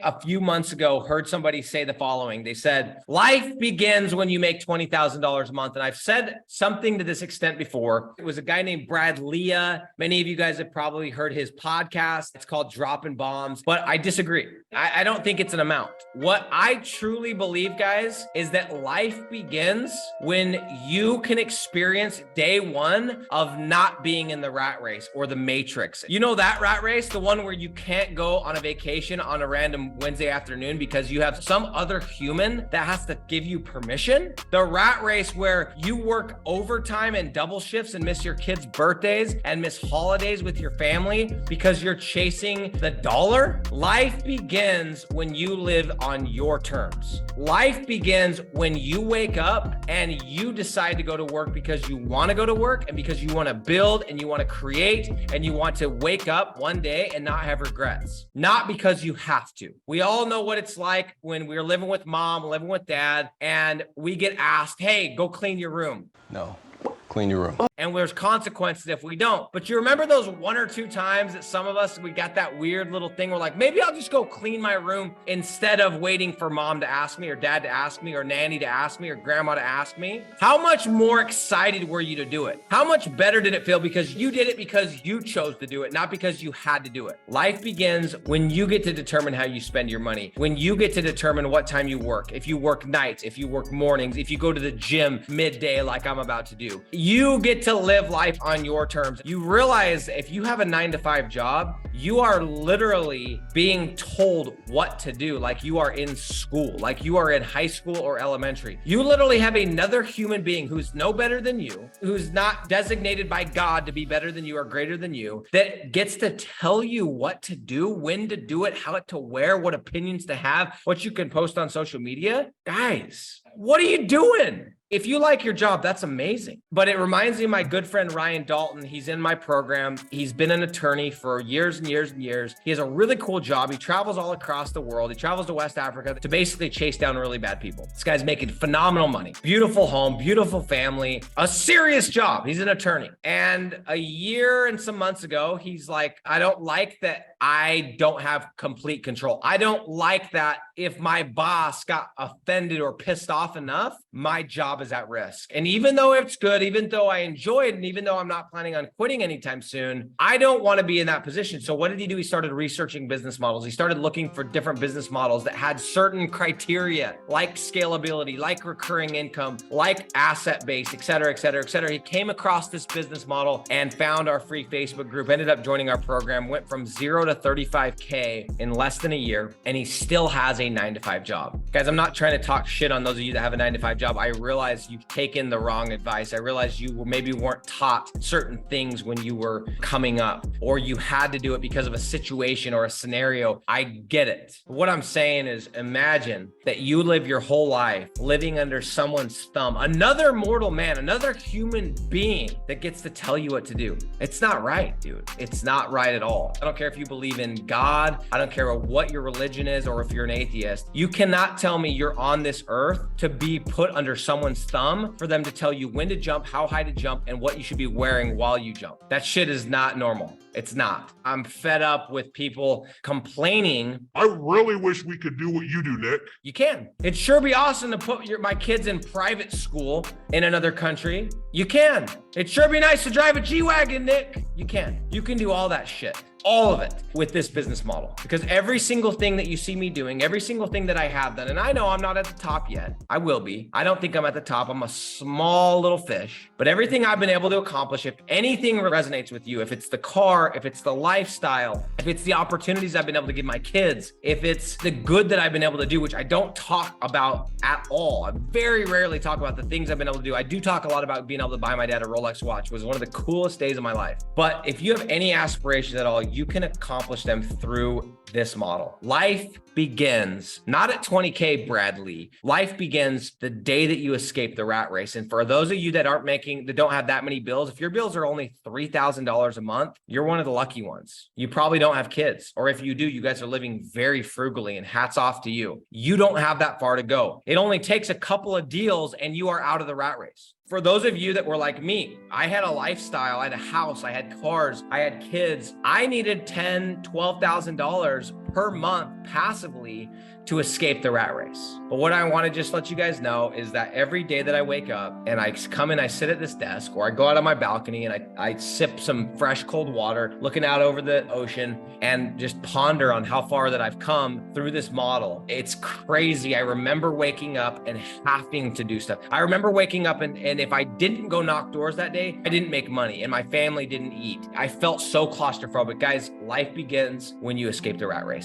a few months ago heard somebody say the following. They said, life begins when you make $20,000 a month. And I've said something to this extent before. It was a guy named Brad Leah. Many of you guys have probably heard his podcast. It's called Dropping Bombs, but I disagree. I don't think it's an amount. What I truly believe, guys, is that life begins when you can experience day one of not being in the rat race or the matrix. You know that rat race, the one where you can't go on a vacation on a random Wednesday afternoon because you have some other human that has to give you permission? The rat race where you work overtime and double shifts and miss your kids' birthdays and miss holidays with your family because you're chasing the dollar? Life begins when you live on your terms. Life begins when you wake up and you decide to go to work because you want to go to work and because you want to build and you want to create and you want to wake up one day and not have regrets. Not because you have to. We all know what it's like when we're living with mom, living with dad, and we get asked, hey, go clean your room. No. Clean your room. And there's consequences if we don't. But you remember those one or two times that some of us, we got that weird little thing. We're like, maybe I'll just go clean my room instead of waiting for mom to ask me or dad to ask me or nanny to ask me or grandma to ask me. How much more excited were you to do it? How much better did it feel because you did it because you chose to do it, not because you had to do it? Life begins when you get to determine how you spend your money, when you get to determine what time you work, if you work nights, if you work mornings, if you go to the gym midday like I'm about to do. You get to live life on your terms. You realize if you have a 9-to-5 job, you are literally being told what to do, like you are in school, like you are in high school or elementary. You literally have another human being who's no better than you, who's not designated by God to be better than you or greater than you, that gets to tell you what to do, when to do it, how to wear, what opinions to have, what you can post on social media. Guys, what are you doing? If you like your job, that's amazing. But it reminds me of my good friend, Ryan Dalton. He's in my program. He's been an attorney for years and years and years. He has a really cool job. He travels all across the world. He travels to West Africa to basically chase down really bad people. This guy's making phenomenal money, beautiful home, beautiful family, a serious job. He's an attorney. And a year and some months ago, he's like, I don't like that I don't have complete control. I don't like that if my boss got offended or pissed off enough, my job is at risk. And even though it's good, even though I enjoy it, and even though I'm not planning on quitting anytime soon, I don't want to be in that position. So what did he do? He started researching business models. He started looking for different business models that had certain criteria, like scalability, like recurring income, like asset base, et cetera, et cetera, et cetera. He came across this business model and found our free Facebook group, ended up joining our program, went from 0 to 35K in less than a year, and he still has a 9-to-5 job. Guys, I'm not trying to talk shit on those of you that have a 9-to-5 job. I realize you've taken the wrong advice. I realize you maybe weren't taught certain things when you were coming up, or you had to do it because of a situation or a scenario. I get it. What I'm saying is, imagine that you live your whole life living under someone's thumb, another mortal man, another human being that gets to tell you what to do. It's not right, dude. It's not right at all. I don't care if you believe in God. I don't care what your religion is or if you're an atheist. You cannot tell me you're on this earth to be put under someone's thumb for them to tell you when to jump, how high to jump, and what you should be wearing while you jump. That shit is not normal. It's not. I'm fed up with people complaining. I really wish we could do what you do, Nick. You can. It'd sure be awesome to put my kids in private school in another country. You can. It'd sure be nice to drive a G-Wagon, Nick. You can. You can do all that shit. All of it with this business model, because every single thing that you see me doing, every single thing that I have done, and I know I'm not at the top yet. I will be. I don't think I'm at the top. I'm a small little fish, but everything I've been able to accomplish, if anything resonates with you, if it's the car, if it's the lifestyle, if it's the opportunities I've been able to give my kids, if it's the good that I've been able to do, which I don't talk about at all. I very rarely talk about the things I've been able to do. I do talk a lot about being able to buy my dad a Rolex watch. It was one of the coolest days of my life. But if you have any aspirations at all, you can accomplish them through this model. Life begins not at 20K, Bradley. Life begins the day that you escape the rat race. And for those of you that don't have that many bills, if your bills are only $3,000 a month, you're one of the lucky ones. You probably don't have kids. Or if you do, you guys are living very frugally, and hats off to you. You don't have that far to go. It only takes a couple of deals and you are out of the rat race. For those of you that were like me, I had a lifestyle, I had a house, I had cars, I had kids. I needed $10,000, $12,000 per month passively to escape the rat race. But what I want to just let you guys know is that every day that I wake up and I come in, I sit at this desk, or I go out on my balcony and I sip some fresh cold water, looking out over the ocean, and just ponder on how far that I've come through this model. It's crazy. I remember waking up and having to do stuff. I remember waking up and if I didn't go knock doors that day, I didn't make money and my family didn't eat. I felt so claustrophobic. Guys, life begins when you escape the rat race.